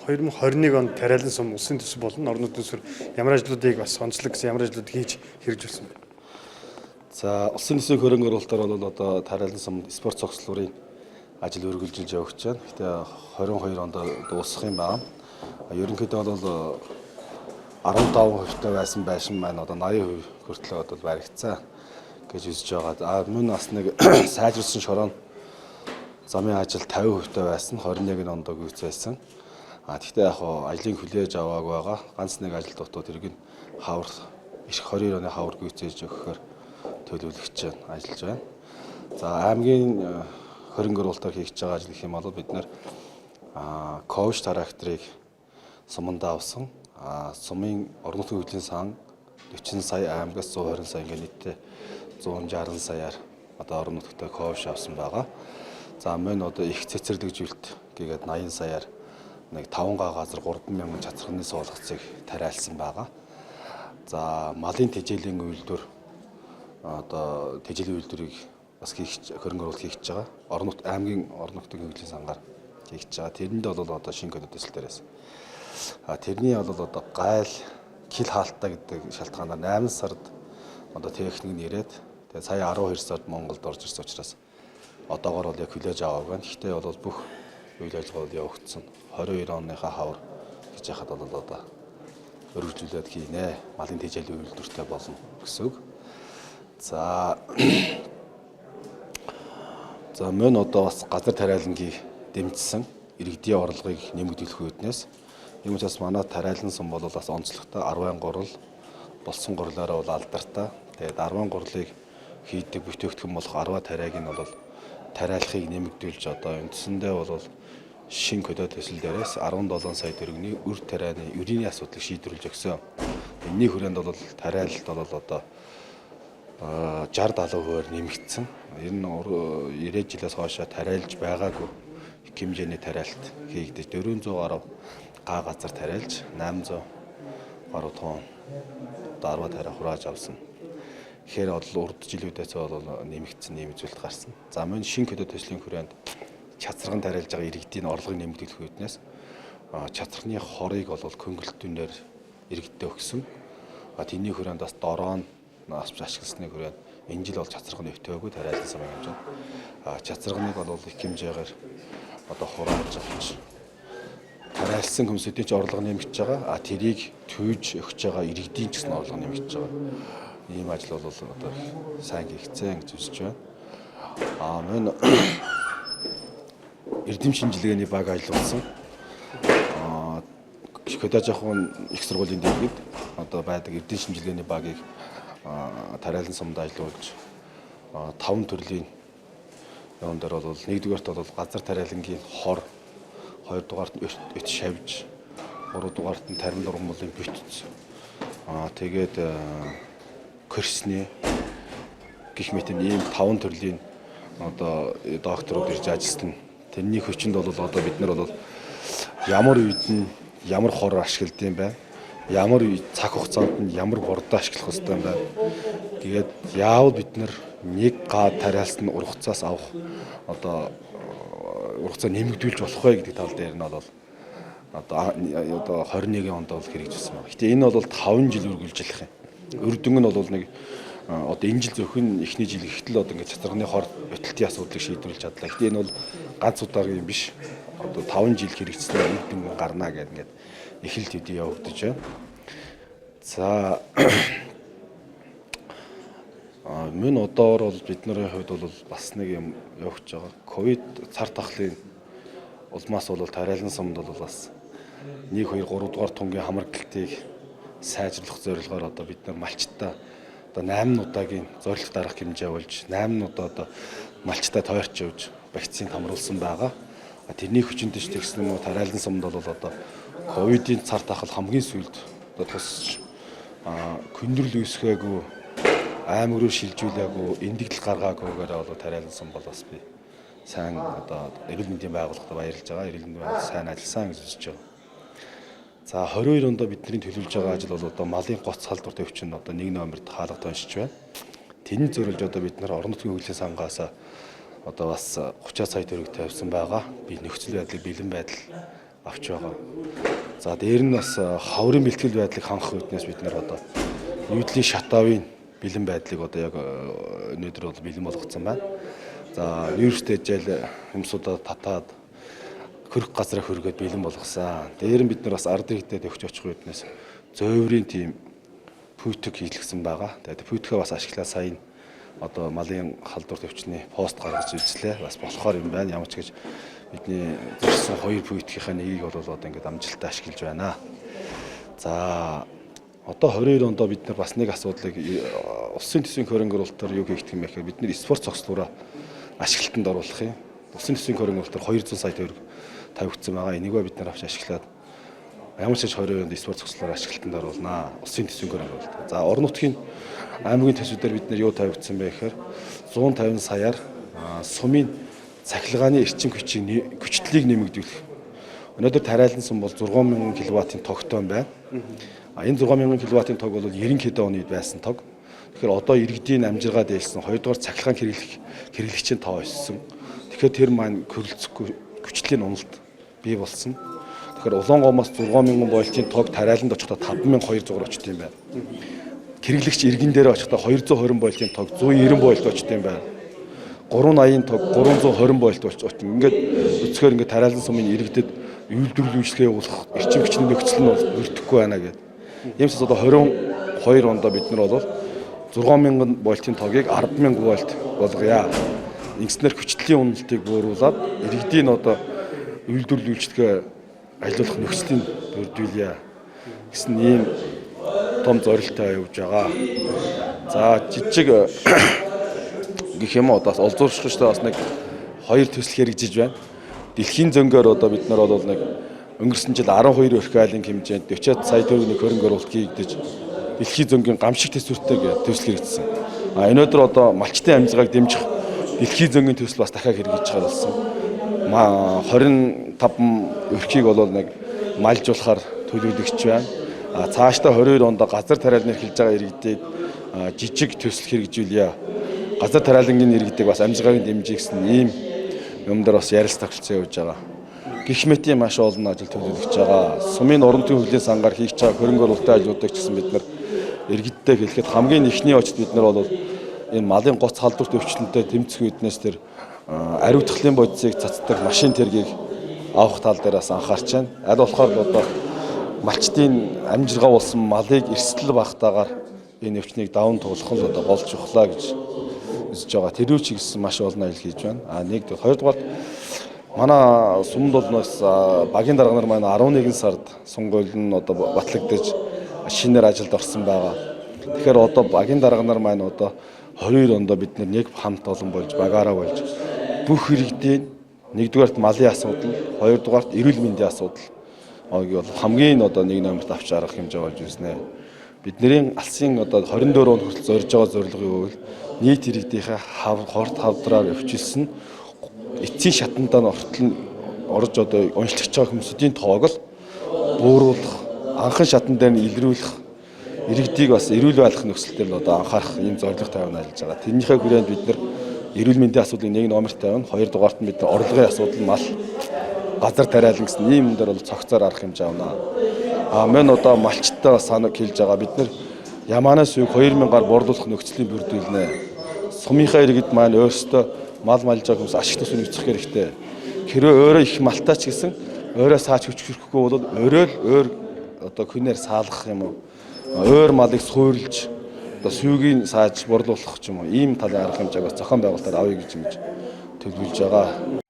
2021 онд тариалан сум улсын төсөв болон орон нутгийн төсвөр ямар ажлуудыг бас онцлог гэсэн ямар ажлууд хийж хэрэгжүүлсэн бэ? За улсын төсвийн хөрөнгө оруулалтаар бол одоо тариалан сумд спорт цогцлуурын ажил үргэлжилж явж байна. Гэтэ 22 онд дуусах юм байна. Ерөнхийдөө бол 15% байсан байшин маань одоо 80% хүртэл одоо баригдсан гэж үзэж байгаа. Мөн бас нэг сайжруулсан шороо замын ажил 50% байсан 21 онд гүйцээсэн. Гэхдээ яг ажлыг хүлээж аваагүй байгаа. Ганц нэг ажил дутуу тэрийг хавар их 22 оны хавар гүйцээж өгөхөөр төлөвлөгч ажиллаж байна. За аймгийн хөрөнгө оруулалтаар хийж байгаа ажил гэх юм бол бид нэр коуч тракторыг суманд авсан. Сумын орон нутгийн хөдөлгөөний сан 40 сая, аймгаас 120 сая ингээд нийтдээ 160 саяар одоо орон нутгад коуч авсан байгаа. За мөн одоо их цэцэрлэгжүүлэлт гээд 80 саяар нэг 5 газар 3,000 чацрагны суулгацыг тариалсан байгаа. За малын тэжээлийн үйлдвэр одоо тэжээлийн үйлдвэрийг бас хөрөнгө оруулалт хийж байгаа. Аймгийн орон нутгийн хөдөлгөөний сангаар хийж байгаа. Тэрэнд бол одоо шинэ кодод төсөл дээрээс. Тэрний бол одоо гайл кил хаалттай гэдэг шалтгаанаар 8 сард одоо техник нь ирээд тэгээ сая 12 сард Монголд орж ирсэн учраас одоогоор бол яг хүлээж аваагүй байна. Гэхдээ бол бүх үйл ажиллагаа явагдсан. 22 оныхаа хавар гэж яхад бол одоо өргөжлүүлээд хийнэ. Малын тэжээлийн үйлдвэртэй болно гэсэн үг. За мөн одоо бас газар тариалангийг дэмжсэн иргэдийн орлогыг нэмэгдүүлэх үүднээс юм учраас манай тариалан сум бол бас онцлогтой 10 гурал болсон гурлаараа бол алдартай. Тэгээд 10 гурлыг хийдэг бүтээгдэхүүн болох 10 тариаг нь бол тариалахыг нэмэгдүүлж одоо үндсэндээ бол шинэ кодод төсөл дээрээс 17 сая төгрөгийн үр тарианы ерийн асуудлыг шийдвэрлэж өгсөн. Энэний хүрээнд бол тариалалт бол одоо 60-70% нэмэгдсэн. Ер нь 90 жилээс хойш тариалж байгаагүй их хэмжээний тариалт хийгдэж 400 гаруй га газар тариалж 800 гаруй тонн 10 тариа хурааж авсан. Тэгэхээр бол урд жилүүдээс бол нэмэгдсэн нэмэгдүүлэлт гарсан. За мөн шинэ кодод төслийн хүрээнд чацраган тариалж байгаа иргэдийн орлогыг нэмэгдүүлэх үүднээс чацрагны хорыг бол хөнгөлөлтүүнээр иргэдэд өгсөн. Тэний хүрээнд бас дороо ашигласны хүрээнд энэ жил бол чацраг нь өвтөөгүй тариалан сумын хэмжээнд. Чацрагныг бол их хэмжээгээр одоо хурааж авч тариалсан хүмүүсийн ч орлого нэмэгдэж байгаа. Тэрийг түйж өгч байгаа иргэдийн ч гэсэн орлого нэмэгдэж байгаа. Ийм ажил бол одоо сайн хийгдсэн гэж үзэж байна. Мөн эрдэм шинжилгээний баг ажиллуулсан. Кодод жоохон их сургуулийн дэвгэд одоо байдаг эрдэм шинжилгээний багийг тариалан сумд ажиллуулж 5 төрлийн юм дээр бол нэгдүгээрт бол газар тариалангийн хор, хоёрдугаарт нь өт шавж, гуравдугаарт нь тарим дургамлын бүтц. Тэгээд курсны гэх мэт ийм 5 төрлийн одоо докторууд ирж ажилласан. Тэрний хүчинд бол одоо бид нар бол ямар үед нь ямар хор ашигладаг юм байна. Ямар цаг хугацаанд нь ямар бордоо ашиглах хэрэгтэй юм байна. Тэгээд яавал бид нар нэг га тариалсан ургацаас авах одоо ургацаа нэмэгдүүлж болох вэ гэдэг тал дээр нь бол одоо 21 онд бол хэрэгжүүлсэн байна. Гэтэ энэ бол 5 жил үргэлжлэх юм. Үрдүн нь бол нэг одоо энэ жил зөвхөн эхний жил ихтэл одоо ингээд чацрагны хор бэтэлтийн асуудлыг шийдвэрлэж чадлаа. Гэтэ энэ бол ганц удаагийн биш. Одоо 5 жил хэрэгжсэн үрдүн гарнаа гэдэг ингээд их л төдий явагдаж байна. За мөн одоор бол бидний хувьд бол бас нэг юм явж байгаа. Ковид цар тахлын улмаас бол тариалан сумд бол бас 1 2 3 дугаар тунгийн хамрагдлтыг сайжруулах зорилгоор одоо бид нар малчтаа одоо 8 удаагийн зорилт дарах хэмжээ болж 8 удаа одоо малчтаа тойрч явж вакцины хамруулсан байгаа. Тэрний хүчинд ч тэгсэн юм уу тариалан сумд бол одоо ковидын цар тахал хамгийн сүүлд одоо тусч хүндрэл үүсгээгүй аймаг руу шилжүүлээгүй эндэгдэл гаргаагүйгээр бол тариалан сум бол бас би сайн одоо эрүүл мэндийн байгууллагад баярлж байгаа. Эрүүл мэндийн байгууллага сайн ажилласан гэж үзэж байгаа. За 22 онд бидний төлөвлөж байгаа ажил бол одоо малын гоц халдвар төвчин одоо 1 номерт хаалгад уншиж байна. Тэнд зөвлөж одоо бид нар орон нутгийн хөдөлгөөний сангаас одоо бас 30 сая төгрөг тавьсан байгаа. Би нөхцөл байдлыг бэлэн байдал авч байгаа. За дээр нь бас ховрын бэлтгэл байдлыг хангах үүднээс бид нэр одоо нүүдлийн шатавын бэлэн байдлыг одоо яг өнөөдөр бол бэлэн болгоцсон байна. За нүүрстэй жил юмсуудаа татаад хөрөх газраа хөргөөд бэлэн болгосон. Дээр нь бид нар бас ард иргэдэд өгч очих үүднээс зөөврийн тийм пүйтг хийлгсэн байгаа. Тэгээд пүйтгээ бас ашиглаад сайн одоо малын халдвар төвчний пост гаргаж үзлээ. Бас болохоор юм байна. Ямар ч гэж бидний зорьсон 2 пүйтгийнхаа нэгийг бол одоо ингээд амжилттай ашиглаж байна. За одоо 22 онд бид нар бас нэг асуудлыг улсын төсвийн хөрөнгө оруулалтаар юу хийх юм бэ гэхээр бид нар спорт цогцлуураа ашиглалтанд оруулах юм. Улсын төсвийн хөрөнгө оруулалтаар 200 сая төгрөг тавигдсан байгаа. Энийг бид нар авч ашиглаад ямар ч 22 онд спорт цогцлуураа ашиглалтанд оруулнаа. Улсын төсвийн хөрөнгө оруулалт. За орон нутгийн аймгийн төсвүүдээр бид нар юу тавигдсан бэ гэхээр 150 саяар сумын цахилгааны эрчим хүчлийг нэмэгдүүлэх. Өнөөдөр тариалан сум бол 6000 кВт-ийн тогтоон байна. Энэ 6000 кВт-ийн тог бол 90 хэд оны үед байсан тог. Тэгэхээр одоо иргэдийн амжиргаа дээлсэн 2 дугаар цахилгаан хэрэглэгчийн тоо өссөн. Тэгэхээр тэр маань хөрөлцөхгүй хүчлийн уналт бий болсон. Тэгэхээр Улаангомоос 6000 бойлтын тог тариаланд очихдоо 5200 очт юм байна. Хэрэглэгч иргэн дээр очихдоо 220 бойлтын тог 190 бойлт очт юм байна. 380-ын тог 320 бойлт очт. Ингээд өцгөр ингээд тариалан сумын иргэдэд үйлдвэрлэл үйлчлэгээ явуулах эрчим хүчний нөхцөл нь бол өртөхгүй байна гэдэг. Иймээс одоо 22 онд бид нар бол 6000 вольтын тогийг 100000 вольт болгоё. Ингэснээр хүчлийн уналтыг бууруулад иргэдийн одоо үйлдвэрлэл үйлчлэгээ ажиллуулах нөхцөлийг бүрдүүлье гэсэн ийм том зорилттой явж байгаа. За жижиг гэх юм одоо олзуурчтай бас нэг 2 төсөл хэрэгжиж байна. Дэлхийн зөнгөөр одоо бид нар бол нэг өнгөрсөн жил 12 өрх айлын хэмжээнд 40 сая төгрөгийн хөрөнгө оруулалт хийгдэж дэлхийн зөнгийн гамшиг төсвөртэй төсөл хэрэгжсэн. Өнөөдөр одоо малчтын амжилгааг дэмжих дэлхийн зөнгийн төсөл бас дахиад хэрэгжиж байгаа болсон. 25 өрхийг бол нэг малжуулахаар төлөвлөгдөж байна. Цаашдаа 22 онд газар тариалан эрхэлж байгаа иргэдэд жижиг төсөл хэрэгжүүлье. Газар тариалангийн иргэдэг бас амжилгааг дэмжих гэсэн ийм юм дээр бас ярилцлага тогтолцоо явуулж байгаа. Гэх мэтийн маш олон ажил төлөвлөж байгаа. Сумын уран зохиолын хөгжлийн сангаар хийж байгаа хөрөнгө оруулалтын ажлуудыг ч гэсэн бид нар иргэдтэй хэлэхэд хамгийн ихний очд бид нар бол энэ малын гоц халдвар төвчлөнтэй тэмцэх үүднээс тэр ариутгалын бодисыг цацдаг машин тэргийг авах тал дээр бас анхаарч байна. Аль болохоор одоо малчтын амжиргаа болсон малыг эрсдэл багтаагаар энэ өвчнийг даван туулах нь одоо болж ухлаа гэж үзэж байгаа. Тэр үчиг гэсэн маш олон ажил хийж байна. Нэг хоёрдугаар манай сумд бол бас багийн дарга нар маань 11 сард сунгуйл нь одоо батлагдаж шинээр ажилд орсон байгаа. Тэгэхээр одоо багийн дарга нар маань одоо 22 онд бид нэг хамт олон болж багаараа болж бүх иргэдийн нэгдүгээрт малын асуудал, хоёрдугаарт эрүүл мэндийн асуудал бол хамгийн одоо нэг номерт авч арах хэмжээ болж үзнэ. Бидний алсын одоо 24 он хүртэл зорж байгаа зорилгын үйл нийт иргэдийнхээ хорт хавдраар өвчлсөн эцсийн шатандаа нортол орж одоо уншлагч байгаа хүмүүсийн тоог л бууруулах, анхан шатан дээр нь илрүүлэх, иргэдийг бас эрүүл байлгах нөхцөлтэй л одоо анхаарах ийм зорилго тавина ажиллаж байгаа. Тэрнийхээ хүрээнд бид нар эрүүл мэндийн асуудлыг нэг номерт тавина, хоёрдугаарт нь бид нар орлогын асуудал, мал, газар тариалан гэсэн ийм юм дээр бол цогцоор арах хэмжээ авна. Мөн одоо малчтаа санаг хэлж байгаа бид нар Ямаанаас үг 2000-аар борлуулах нөхцөлийн бүрдүүлнэ. Сумынхаа иргэд маань өөрсдөө мал малж байгаа хүмүүс ашиг тусыг үүсгэх хэрэгтэй. Хэрвээ өөрөө их малтай ч гэсэн өөрөө сааж хүчрэхгүй бол өөрөө л өөр одоо хүнээр саалгах юм уу? Өөр малыг суурилж одоо сүйгийн сааж борлуулах ч юм уу? Ийм талын арга хэмжээг бас зохион байгуулалтаар авъя гэж төлөвлөж байгаа.